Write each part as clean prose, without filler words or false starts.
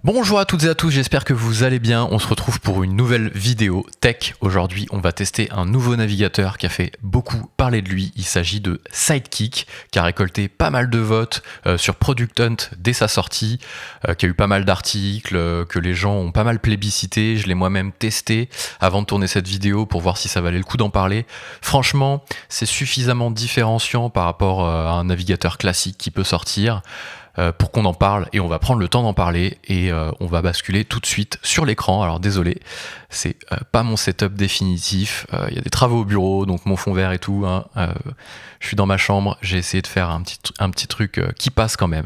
Bonjour à toutes et à tous, j'espère que vous allez bien. On se retrouve pour une nouvelle vidéo tech. Aujourd'hui, on va tester un nouveau navigateur qui a fait beaucoup parler de lui. Il s'agit de Sidekick, qui a récolté pas mal de votes sur Product Hunt dès sa sortie, qui a eu pas mal d'articles, que les gens ont pas mal plébiscité. Je l'ai moi-même testé avant de tourner cette vidéo pour voir si ça valait le coup d'en parler. Franchement, c'est suffisamment différenciant par rapport à un navigateur classique qui peut sortir. Pour qu'on en parle, et on va prendre le temps d'en parler et on va basculer tout de suite sur l'écran. Alors désolé, c'est pas mon setup définitif, il y a des travaux au bureau, donc mon fond vert et tout, hein. Je suis dans ma chambre, j'ai essayé de faire un petit truc qui passe quand même,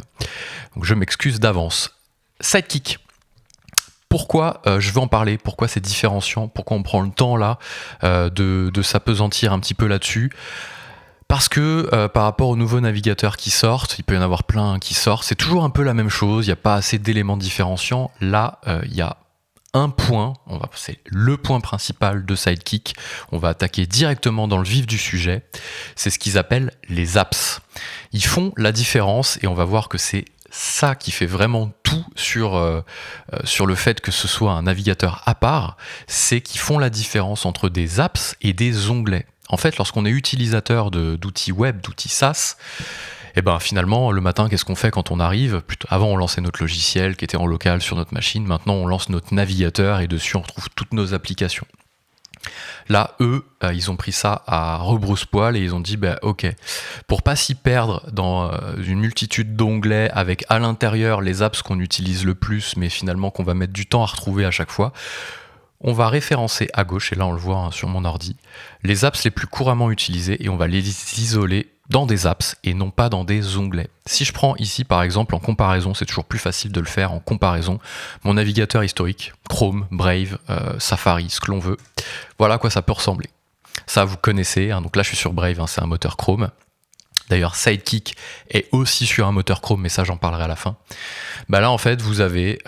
donc je m'excuse d'avance. Sidekick, pourquoi je veux en parler, pourquoi c'est différenciant, pourquoi on prend le temps là de s'apesantir un petit peu là-dessus. Parce que par rapport aux nouveaux navigateurs qui sortent, il peut y en avoir plein qui sortent, c'est toujours un peu la même chose, il n'y a pas assez d'éléments différenciants. Là, il y a un point, c'est le point principal de Sidekick, on va attaquer directement dans le vif du sujet, c'est ce qu'ils appellent les apps. Ils font la différence et on va voir que c'est ça qui fait vraiment tout sur le fait que ce soit un navigateur à part, c'est qu'ils font la différence entre des apps et des onglets. En fait, lorsqu'on est utilisateur d'outils web, d'outils SaaS, et ben finalement, le matin, qu'est-ce qu'on fait quand on arrive ? Avant, on lançait notre logiciel qui était en local sur notre machine. Maintenant, on lance notre navigateur et dessus, on retrouve toutes nos applications. Là, eux, ils ont pris ça à rebrousse-poil et ils ont dit, ok, pour pas s'y perdre dans une multitude d'onglets avec à l'intérieur les apps qu'on utilise le plus, mais finalement qu'on va mettre du temps à retrouver à chaque fois, on va référencer à gauche, et là on le voit sur mon ordi, les apps les plus couramment utilisées et on va les isoler dans des apps et non pas dans des onglets. Si je prends ici par exemple en comparaison, c'est toujours plus facile de le faire en comparaison, mon navigateur historique, Chrome, Brave, Safari, ce que l'on veut, voilà à quoi ça peut ressembler. Ça vous connaissez, hein, donc là je suis sur Brave, hein, c'est un moteur Chrome. D'ailleurs, Sidekick est aussi sur un moteur Chrome, mais ça j'en parlerai à la fin. Là en fait vous avez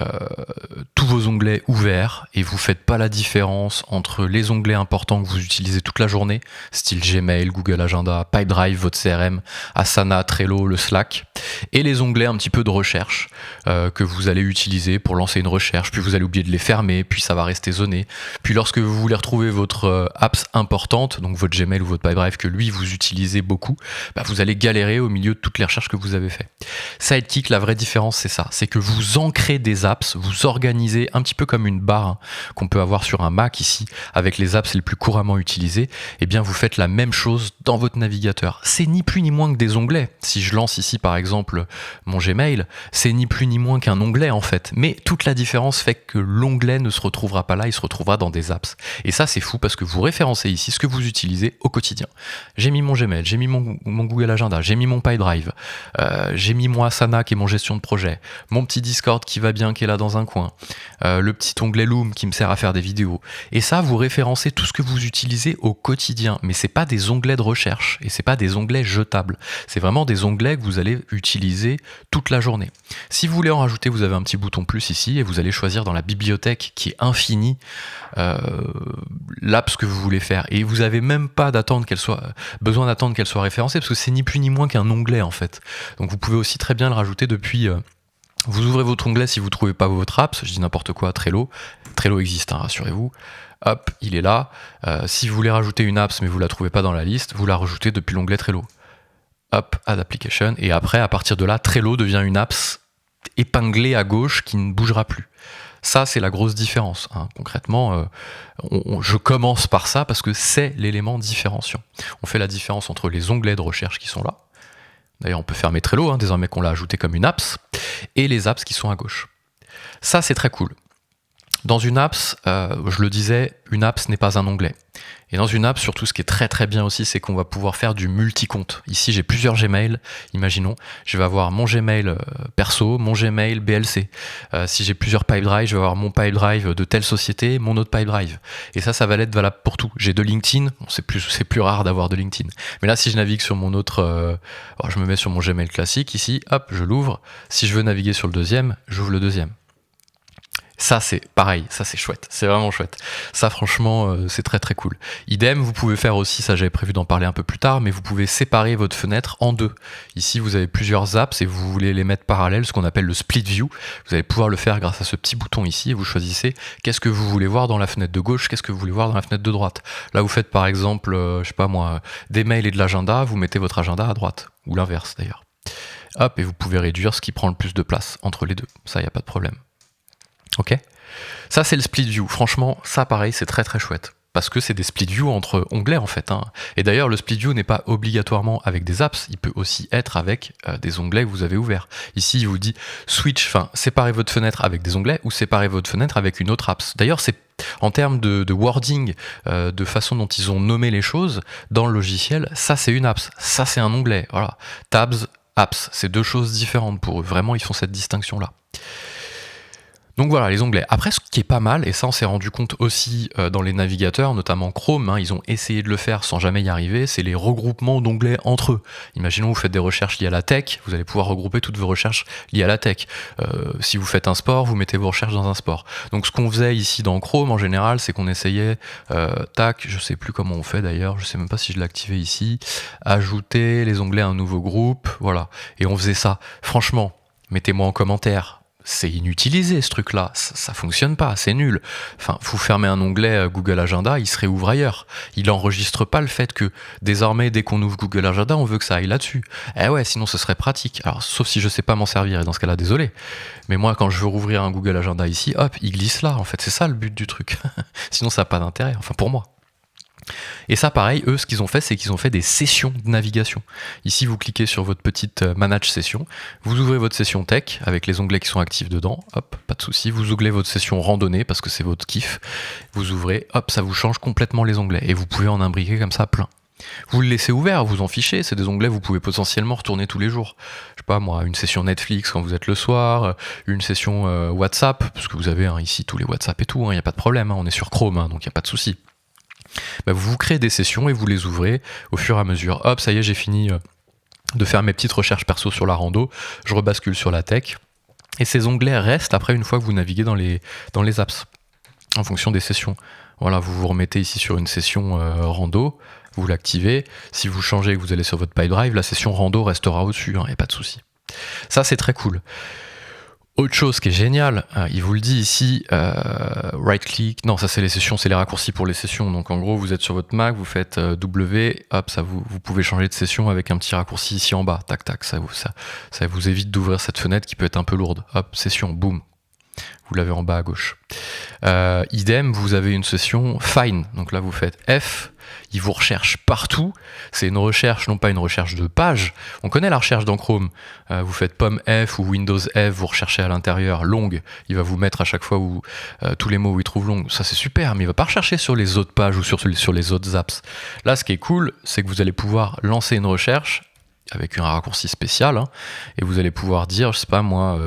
tous vos onglets ouverts et vous faites pas la différence entre les onglets importants que vous utilisez toute la journée, style Gmail, Google Agenda, Pipedrive, votre CRM, Asana, Trello, le Slack, et les onglets un petit peu de recherche que vous allez utiliser pour lancer une recherche, puis vous allez oublier de les fermer, puis ça va rester zoné, puis lorsque vous voulez retrouver votre apps importante, donc votre Gmail ou votre Pipedrive que lui vous utilisez beaucoup, vous allez galérer au milieu de toutes les recherches que vous avez fait. Sidekick, la vraie différence c'est ça, c'est que vous ancrez des apps, vous organisez un petit peu comme une barre qu'on peut avoir sur un Mac ici, avec les apps les plus couramment utilisées, et bien vous faites la même chose dans votre navigateur. C'est ni plus ni moins que des onglets. Si je lance ici par exemple mon Gmail, c'est ni plus ni moins qu'un onglet en fait, mais toute la différence fait que l'onglet ne se retrouvera pas là, il se retrouvera dans des apps. Et ça c'est fou parce que vous référencez ici ce que vous utilisez au quotidien. J'ai mis mon Gmail, j'ai mis mon Google Agenda, j'ai mis mon Pipedrive, j'ai mis mon Asana qui est mon gestion de projet, mon petit Discord qui va bien, qui est là dans un coin, le petit onglet Loom qui me sert à faire des vidéos. Et ça, vous référencez tout ce que vous utilisez au quotidien, mais c'est pas des onglets de recherche et c'est pas des onglets jetables. C'est vraiment des onglets que vous allez utiliser toute la journée. Si vous voulez en rajouter, vous avez un petit bouton plus ici et vous allez choisir dans la bibliothèque qui est infinie l'apps que vous voulez faire. Et vous n'avez même pas besoin d'attendre qu'elle soit référencée parce que c'est ni plus ni moins qu'un onglet en fait. Donc vous pouvez aussi très bien le rajouter depuis... Vous ouvrez votre onglet si vous ne trouvez pas votre apps, je dis n'importe quoi, Trello. Trello existe, hein, rassurez-vous. Hop, il est là. Si vous voulez rajouter une apps mais vous ne la trouvez pas dans la liste, vous la rajoutez depuis l'onglet Trello. Hop, Add Application. Et après, à partir de là, Trello devient une apps épinglée à gauche qui ne bougera plus. Ça, c'est la grosse différence. Hein. Concrètement, je commence par ça parce que c'est l'élément différenciant. On fait la différence entre les onglets de recherche qui sont là. D'ailleurs, on peut fermer Trello, hein, désormais qu'on l'a ajouté comme une apps, et les apps qui sont à gauche. Ça, c'est très cool. Dans une apps, je le disais, une apps n'est pas un onglet. Et dans une app, surtout, ce qui est très très bien aussi, c'est qu'on va pouvoir faire du multi-compte. Ici, j'ai plusieurs Gmail. Imaginons, je vais avoir mon Gmail perso, mon Gmail BLC. Si j'ai plusieurs Pipedrive, je vais avoir mon Pipedrive de telle société, mon autre Pipedrive. Et ça va être valable pour tout. J'ai de LinkedIn. Bon, c'est plus rare d'avoir de LinkedIn. Mais là, si je navigue sur mon autre... je me mets sur mon Gmail classique ici. Hop, je l'ouvre. Si je veux naviguer sur le deuxième, j'ouvre le deuxième. Ça c'est pareil, ça c'est chouette, c'est vraiment chouette. Ça franchement c'est très très cool. Idem, vous pouvez faire aussi, ça j'avais prévu d'en parler un peu plus tard, mais vous pouvez séparer votre fenêtre en deux. Ici vous avez plusieurs apps et vous voulez les mettre parallèles, ce qu'on appelle le split view. Vous allez pouvoir le faire grâce à ce petit bouton ici et vous choisissez qu'est-ce que vous voulez voir dans la fenêtre de gauche, qu'est-ce que vous voulez voir dans la fenêtre de droite. Là vous faites par exemple, je sais pas moi, des mails et de l'agenda, vous mettez votre agenda à droite, ou l'inverse d'ailleurs. Hop, et vous pouvez réduire ce qui prend le plus de place entre les deux, ça y a pas de problème. Ok, ça c'est le split view. Franchement, ça pareil, c'est très très chouette. Parce que c'est des split view entre onglets en fait. Et d'ailleurs, le split view n'est pas obligatoirement avec des apps, il peut aussi être avec des onglets que vous avez ouverts. Ici, il vous dit switch, séparez votre fenêtre avec des onglets ou séparez votre fenêtre avec une autre app. D'ailleurs, c'est en termes de wording, de façon dont ils ont nommé les choses dans le logiciel, ça c'est une app, ça c'est un onglet. Voilà, tabs, apps, c'est deux choses différentes pour eux. Vraiment, ils font cette distinction-là. Donc voilà, les onglets. Après, ce qui est pas mal, et ça on s'est rendu compte aussi dans les navigateurs, notamment Chrome, ils ont essayé de le faire sans jamais y arriver, c'est les regroupements d'onglets entre eux. Imaginons vous faites des recherches liées à la tech, vous allez pouvoir regrouper toutes vos recherches liées à la tech. Si vous faites un sport, vous mettez vos recherches dans un sport. Donc ce qu'on faisait ici dans Chrome en général, c'est qu'on essayait, je sais plus comment on fait d'ailleurs, je sais même pas si je l'ai activé ici, ajouter les onglets à un nouveau groupe, voilà. Et on faisait ça. Franchement, mettez-moi en commentaire. C'est inutilisé ce truc-là, ça fonctionne pas, c'est nul. Enfin, vous fermez un onglet Google Agenda, il se réouvre ailleurs. Il enregistre pas le fait que désormais, dès qu'on ouvre Google Agenda, on veut que ça aille là-dessus. Eh ouais, sinon ce serait pratique. Alors, sauf si je sais pas m'en servir, et dans ce cas-là, désolé. Mais moi, quand je veux rouvrir un Google Agenda ici, hop, il glisse là. En fait, c'est ça le but du truc. Sinon, ça n'a pas d'intérêt. Enfin, pour moi. Et ça, pareil, eux, ce qu'ils ont fait, c'est qu'ils ont fait des sessions de navigation. Ici, vous cliquez sur votre petite Manage session, vous ouvrez votre session tech avec les onglets qui sont actifs dedans, hop, pas de souci, vous ouvrez votre session randonnée parce que c'est votre kiff, vous ouvrez, hop, ça vous change complètement les onglets et vous pouvez en imbriquer comme ça plein. Vous le laissez ouvert, vous en fichez, c'est des onglets vous pouvez potentiellement retourner tous les jours. Je sais pas moi, une session Netflix quand vous êtes le soir, une session WhatsApp, parce que vous avez ici tous les WhatsApp et tout, il n'y a pas de problème, on est sur Chrome, donc il n'y a pas de souci. Vous créez des sessions et vous les ouvrez au fur et à mesure. Hop, ça y est, j'ai fini de faire mes petites recherches perso sur la rando, je rebascule sur la tech, et ces onglets restent après une fois que vous naviguez dans les apps, en fonction des sessions. Voilà, vous vous remettez ici sur une session rando, vous l'activez, si vous changez et que vous allez sur votre PyDrive, la session rando restera au-dessus, il n'y a pas de souci. Ça, c'est très cool. Autre chose qui est géniale, il vous le dit ici, right click, non ça c'est les sessions, c'est les raccourcis pour les sessions, donc en gros vous êtes sur votre Mac, vous faites W, hop, vous pouvez changer de session avec un petit raccourci ici en bas, tac tac, ça vous évite d'ouvrir cette fenêtre qui peut être un peu lourde, hop, session, boum, vous l'avez en bas à gauche. Idem, vous avez une session Find, donc là vous faites F, il vous recherche partout, c'est une recherche, non pas une recherche de page, on connaît la recherche dans Chrome, vous faites pomme F ou Windows F, vous recherchez à l'intérieur longue, il va vous mettre à chaque fois tous les mots où il trouve longue, ça c'est super, mais il va pas rechercher sur les autres pages ou sur les autres apps. Là ce qui est cool, c'est que vous allez pouvoir lancer une recherche avec un raccourci spécial, et vous allez pouvoir dire, je sais pas moi,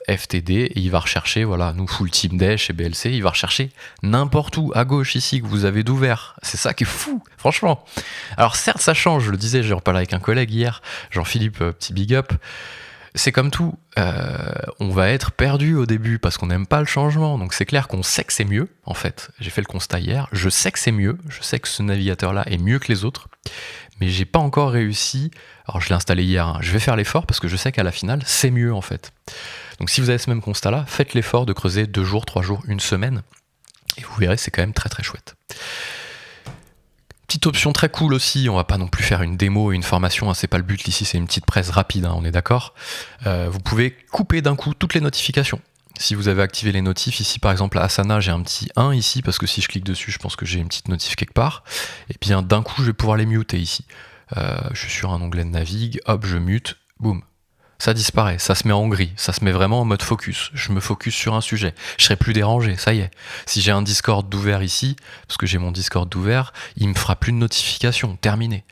FTD, et il va rechercher, voilà, nous full team Dash et BLC, il va rechercher n'importe où, à gauche ici, que vous avez d'ouvert. C'est ça qui est fou, franchement. Alors certes, ça change, je le disais, j'ai reparlé avec un collègue hier, Jean-Philippe, petit big up, c'est comme tout, on va être perdu au début parce qu'on n'aime pas le changement, donc c'est clair qu'on sait que c'est mieux, en fait. J'ai fait le constat hier, je sais que c'est mieux, je sais que ce navigateur-là est mieux que les autres, mais j'ai pas encore réussi, alors je l'ai installé hier, je vais faire l'effort parce que je sais qu'à la finale, c'est mieux en fait. Donc si vous avez ce même constat-là, faites l'effort de creuser 2 jours, 3 jours, une semaine, et vous verrez, c'est quand même très très chouette. Petite option très cool aussi, on va pas non plus faire une démo et une formation, c'est pas le but ici, c'est une petite presse rapide, on est d'accord. Vous pouvez couper d'un coup toutes les notifications. Si vous avez activé les notifs, ici par exemple à Asana, j'ai un petit 1 ici, parce que si je clique dessus, je pense que j'ai une petite notif quelque part. Et bien d'un coup, je vais pouvoir les muter ici. Je suis sur un onglet de navigue, hop, je mute, boum. Ça disparaît, ça se met en gris, ça se met vraiment en mode focus. Je me focus sur un sujet, je serai plus dérangé, ça y est. Si j'ai un Discord d'ouvert ici, parce que j'ai mon Discord d'ouvert, il me fera plus de notifications, terminé.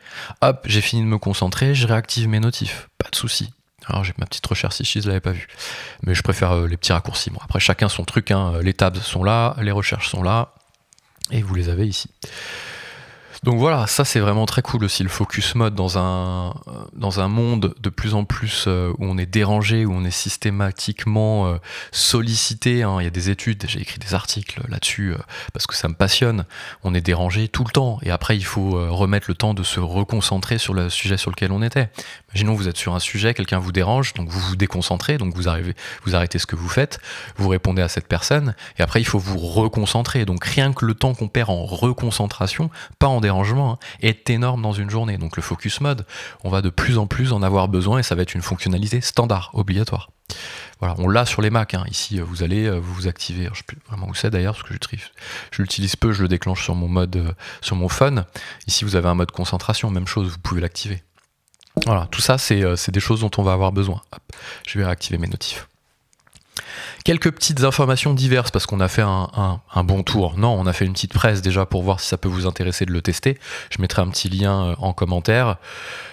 Hop, j'ai fini de me concentrer, je réactive mes notifs, pas de souci. Alors j'ai ma petite recherche ici, je l'avais pas vu. Mais je préfère les petits raccourcis. Bon, après chacun son truc, les tabs sont là, les recherches sont là, et vous les avez ici. Donc voilà, ça c'est vraiment très cool aussi, le focus mode dans un monde de plus en plus où on est dérangé, où on est systématiquement sollicité, hein. Il y a des études, j'ai écrit des articles là-dessus parce que ça me passionne. On est dérangé tout le temps et après il faut remettre le temps de se reconcentrer sur le sujet sur lequel on était. Imaginons vous êtes sur un sujet, quelqu'un vous dérange, donc vous vous déconcentrez, donc vous arrêtez ce que vous faites, vous répondez à cette personne et après il faut vous reconcentrer. Donc rien que le temps qu'on perd en reconcentration, pas en dérangement, hein, est énorme dans une journée. Donc le focus mode, on va de plus en plus en avoir besoin et ça va être une fonctionnalité standard, obligatoire. Voilà, on l'a sur les Mac, hein. Ici vous allez vous activer, je sais plus vraiment où c'est d'ailleurs parce que je l'utilise peu, je le déclenche sur mon mode sur mon phone. Ici vous avez un mode concentration, même chose, vous pouvez l'activer. Voilà, tout ça c'est des choses dont on va avoir besoin. Hop, je vais réactiver mes notifs. Quelques petites informations diverses parce qu'on a fait un bon tour. Non, on a fait une petite presse déjà pour voir si ça peut vous intéresser de le tester. Je mettrai un petit lien en commentaire.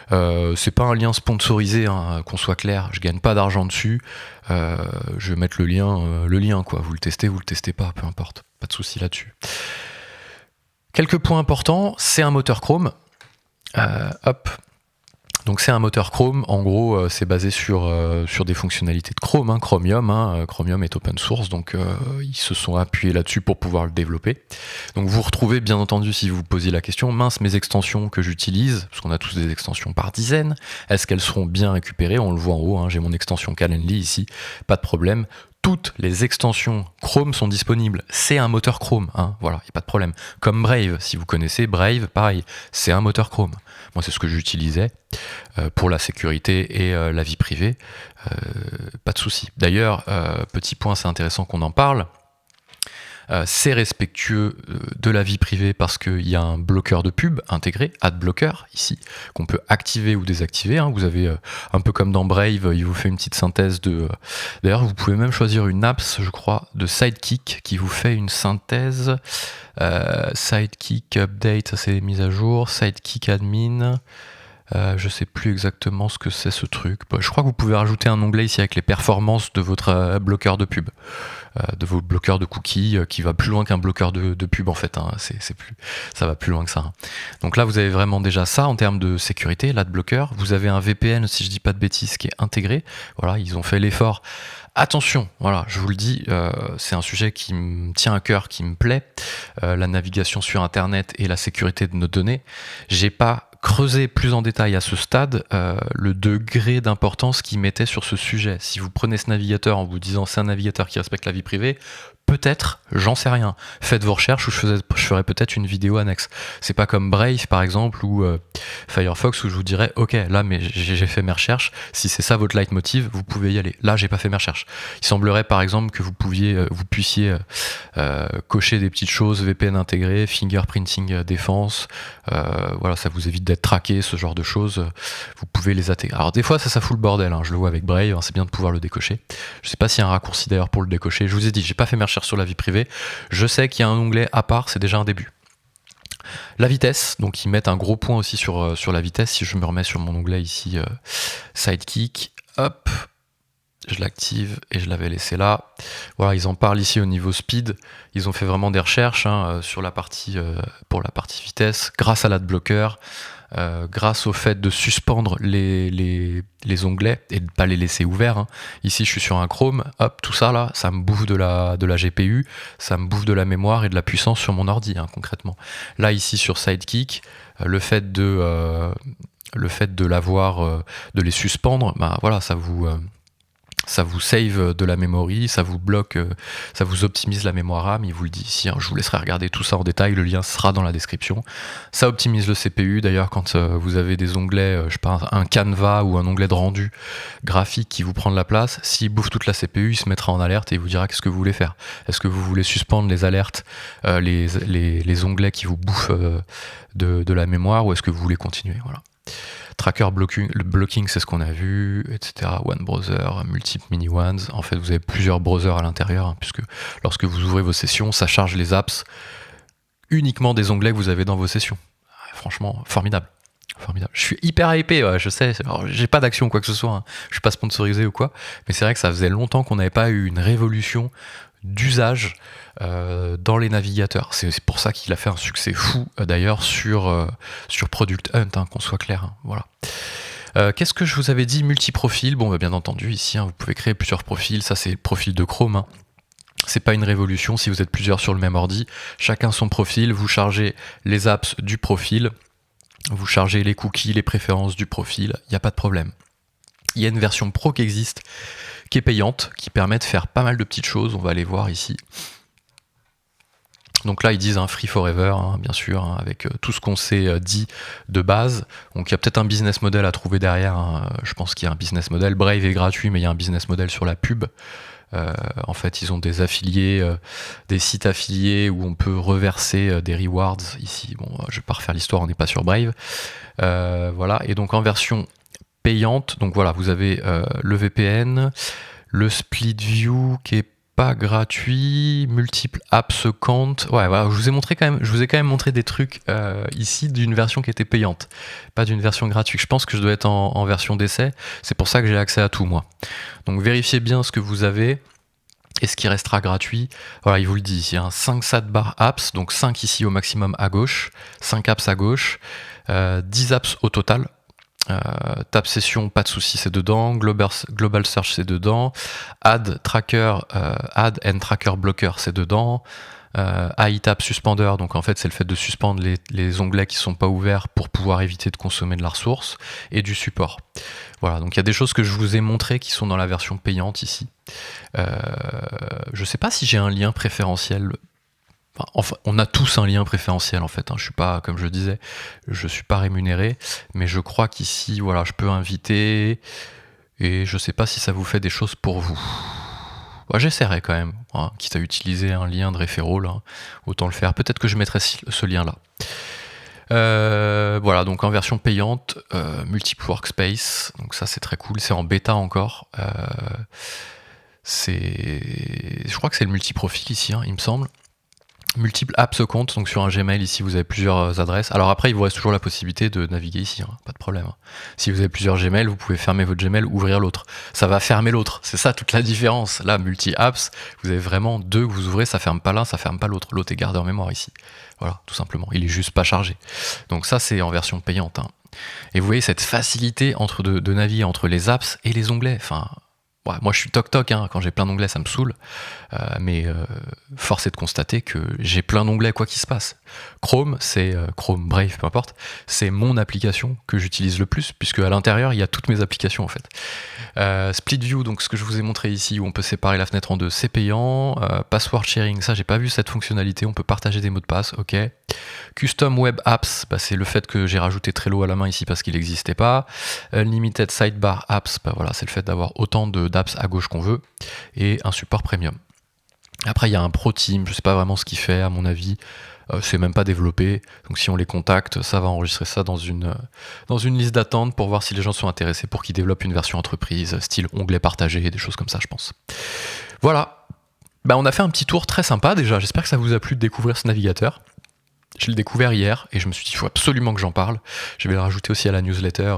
C'est pas un lien sponsorisé, hein, qu'on soit clair. Je gagne pas d'argent dessus. Je vais mettre le lien quoi. Vous le testez pas, peu importe. Pas de souci là-dessus. Quelques points importants. C'est un moteur Chrome. Hop. Donc c'est un moteur Chrome, en gros c'est basé sur des fonctionnalités de Chrome, hein, Chromium, hein. Chromium est open source, donc ils se sont appuyés là-dessus pour pouvoir le développer. Donc vous retrouvez bien entendu, si vous vous posiez la question, mince, mes extensions que j'utilise, parce qu'on a tous des extensions par dizaines, est-ce qu'elles seront bien récupérées? On le voit en haut, hein, j'ai mon extension Calendly ici, pas de problème. Toutes les extensions Chrome sont disponibles. C'est un moteur Chrome, hein, voilà, il n'y a pas de problème. Comme Brave, si vous connaissez Brave, pareil, c'est un moteur Chrome. Moi, c'est ce que j'utilisais pour la sécurité et la vie privée. Pas de souci. D'ailleurs, petit point, c'est intéressant qu'on en parle. C'est respectueux de la vie privée parce qu'il y a un bloqueur de pub intégré, AdBlocker, ici, qu'on peut activer ou désactiver, hein. Vous avez, un peu comme dans Brave, il vous fait une petite synthèse de... D'ailleurs, vous pouvez même choisir une apps, je crois, de Sidekick qui vous fait une synthèse. Sidekick Update, ça c'est mise à jour. Sidekick Admin... je sais plus exactement ce que c'est ce truc. Je crois que vous pouvez rajouter un onglet ici avec les performances de votre bloqueur de pub, de vos bloqueurs de cookies, qui va plus loin qu'un bloqueur de pub en fait, hein. Ça va plus loin que ça, hein. Donc là vous avez vraiment déjà ça en termes de sécurité, l'adblocker. Vous avez un VPN, si je dis pas de bêtises, qui est intégré. Voilà, ils ont fait l'effort. Attention, voilà, je vous le dis, c'est un sujet qui me tient à cœur, qui me plaît, la navigation sur Internet et la sécurité de nos données. J'ai pas creusé plus en détail à ce stade le degré d'importance qu'ils mettaient sur ce sujet. Si vous prenez ce navigateur en vous disant c'est un navigateur qui respecte la vie privée, peut-être, j'en sais rien. Faites vos recherches ou je ferai peut-être une vidéo annexe. C'est pas comme Brave par exemple ou Firefox où je vous dirais ok là mais j'ai fait mes recherches, si c'est ça votre leitmotiv, vous pouvez y aller. Là j'ai pas fait mes recherches. Il semblerait par exemple que vous puissiez cocher des petites choses, VPN intégré, fingerprinting défense, voilà, ça vous évite d'être traqué, ce genre de choses, vous pouvez les intégrer. Alors des fois ça fout le bordel, hein, je le vois avec Brave, hein, c'est bien de pouvoir le décocher. Je sais pas s'il y a un raccourci d'ailleurs pour le décocher, je vous ai dit, j'ai pas fait mes recherches sur la vie privée, je sais qu'il y a un onglet à part, c'est déjà un début. La vitesse, donc ils mettent un gros point aussi sur la vitesse, si je me remets sur mon onglet ici, Sidekick, hop, je l'active et je l'avais laissé là. Voilà, ils en parlent ici au niveau speed. Ils ont fait vraiment des recherches, hein, sur la partie, pour la partie vitesse, grâce à l'adblocker, grâce au fait de suspendre les onglets et de ne pas les laisser ouverts, hein. Ici, je suis sur un Chrome. Hop, tout ça là, ça me bouffe de la GPU, ça me bouffe de la mémoire et de la puissance sur mon ordi, hein, concrètement. Là, ici sur Sidekick, le fait de l'avoir, de les suspendre, bah voilà, ça vous save de la memory, ça vous bloque, ça vous optimise la mémoire RAM, il vous le dit ici, hein, je vous laisserai regarder tout ça en détail, le lien sera dans la description. Ça optimise le CPU, d'ailleurs quand vous avez des onglets, je sais pas, un canevas ou un onglet de rendu graphique qui vous prend de la place, s'il bouffe toute la CPU, il se mettra en alerte et il vous dira qu'est-ce que vous voulez faire. Est-ce que vous voulez suspendre les alertes, les onglets qui vous bouffent de la mémoire, ou est-ce que vous voulez continuer, voilà. Tracker blocking, le blocking c'est ce qu'on a vu, etc. One browser, multiple mini ones. En fait, vous avez plusieurs browsers à l'intérieur, hein, puisque lorsque vous ouvrez vos sessions, ça charge les apps uniquement des onglets que vous avez dans vos sessions. Franchement, formidable. Formidable. Je suis hyper hypé, ouais, je sais. Alors, j'ai pas d'action ou quoi que ce soit, hein. Je suis pas sponsorisé ou quoi, mais c'est vrai que ça faisait longtemps qu'on n'avait pas eu une révolution d'usage dans les navigateurs. C'est pour ça qu'il a fait un succès fou d'ailleurs sur Product Hunt, hein, qu'on soit clair. Hein, voilà. Qu'est-ce que je vous avais dit? Multiprofil. Bon, bien entendu, ici, hein, vous pouvez créer plusieurs profils. Ça, c'est le profil de Chrome. Hein. C'est pas une révolution si vous êtes plusieurs sur le même ordi. Chacun son profil. Vous chargez les apps du profil. Vous chargez les cookies, les préférences du profil. Il n'y a pas de problème. Il y a une version pro qui existe, qui est payante, qui permet de faire pas mal de petites choses. On va aller voir ici. Donc là, ils disent un free forever, hein, bien sûr, hein, avec tout ce qu'on s'est dit de base. Donc il y a peut-être un business model à trouver derrière. Hein. Je pense qu'il y a un business model. Brave est gratuit, mais il y a un business model sur la pub. En fait, ils ont des affiliés, des sites affiliés où on peut reverser des rewards. Ici, bon, je vais pas refaire l'histoire, on n'est pas sur Brave. Voilà. Et donc en version payante, donc voilà, vous avez le VPN, le split view qui est pas gratuit, multiple apps compte. Ouais, voilà, je vous ai quand même montré des trucs ici d'une version qui était payante, pas d'une version gratuite. Je pense que je dois être en version d'essai. C'est pour ça que j'ai accès à tout, moi. Donc vérifiez bien ce que vous avez et ce qui restera gratuit. Voilà, il vous le dit ici, hein, 5 sidebar apps, donc 5 ici au maximum à gauche, 5 apps à gauche, 10 apps au total. Tab session, pas de souci, c'est dedans. Global search, c'est dedans. Add tracker, add and tracker blocker, c'est dedans. iTab suspender, donc en fait c'est le fait de suspendre les onglets qui sont pas ouverts pour pouvoir éviter de consommer de la ressource, et du support. Voilà, donc il y a des choses que je vous ai montrées qui sont dans la version payante ici. Je sais pas si j'ai un lien préférentiel. Enfin, on a tous un lien préférentiel en fait. Hein. Je suis pas, comme je disais, je suis pas rémunéré, mais je crois qu'ici, voilà, je peux inviter, et je sais pas si ça vous fait des choses pour vous. Ouais, j'essaierai quand même, hein, quitte à utiliser un lien de référol, hein, autant le faire. Peut-être que je mettrai ce lien-là. Voilà, donc en version payante, multiple workspace, donc ça c'est très cool. C'est en bêta encore. Je crois que c'est le multiprofil ici, hein, il me semble. Multiple apps compte, donc sur un Gmail ici vous avez plusieurs adresses. Alors après il vous reste toujours la possibilité de naviguer ici, hein, pas de problème. Si vous avez plusieurs Gmail, vous pouvez fermer votre Gmail, ouvrir l'autre. Ça va fermer l'autre, c'est ça toute la différence. Là, multi-apps, vous avez vraiment deux que vous ouvrez, ça ferme pas l'un, ça ferme pas l'autre. L'autre est gardé en mémoire ici. Voilà, tout simplement, il est juste pas chargé. Donc ça c'est en version payante. Hein. Et vous voyez cette facilité de naviguer entre les apps et les onglets. Enfin, ouais, moi je suis toc-toc, hein, quand j'ai plein d'onglets ça me saoule, mais force est de constater que j'ai plein d'onglets quoi qu'il se passe. Chrome, c'est Chrome, Brave, peu importe, c'est mon application que j'utilise le plus, puisque à l'intérieur il y a toutes mes applications en fait. Split View, donc ce que je vous ai montré ici, où on peut séparer la fenêtre en deux, c'est payant. Password sharing, ça j'ai pas vu cette fonctionnalité, on peut partager des mots de passe, ok. Custom Web Apps, bah, c'est le fait que j'ai rajouté Trello à la main ici parce qu'il n'existait pas. Unlimited Sidebar Apps, bah, voilà, c'est le fait d'avoir autant d'apps à gauche qu'on veut. Et un support premium. Après, il y a un Pro Team, je sais pas vraiment ce qu'il fait, à mon avis. C'est même pas développé. Donc si on les contacte, ça va enregistrer ça dans une liste d'attente pour voir si les gens sont intéressés pour qu'ils développent une version entreprise, style onglet partagé, des choses comme ça, je pense. Voilà. Bah, on a fait un petit tour très sympa déjà. J'espère que ça vous a plu de découvrir ce navigateur. Je l'ai découvert hier et je me suis dit il faut absolument que j'en parle. Je vais le rajouter aussi à la newsletter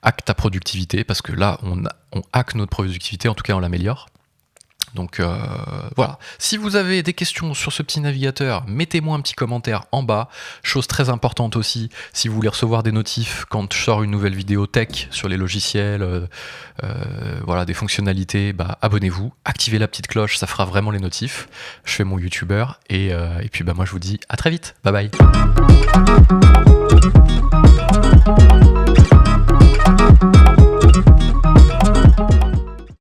Hack ta productivité, parce que là on hack notre productivité, en tout cas on l'améliore. Donc voilà, si vous avez des questions sur ce petit navigateur, mettez-moi un petit commentaire en bas. Chose très importante aussi, si vous voulez recevoir des notifs quand je sors une nouvelle vidéo tech sur les logiciels, voilà, des fonctionnalités, bah, abonnez-vous, activez la petite cloche, ça fera vraiment les notifs. Je fais mon youtubeur et puis bah, moi je vous dis à très vite, bye bye.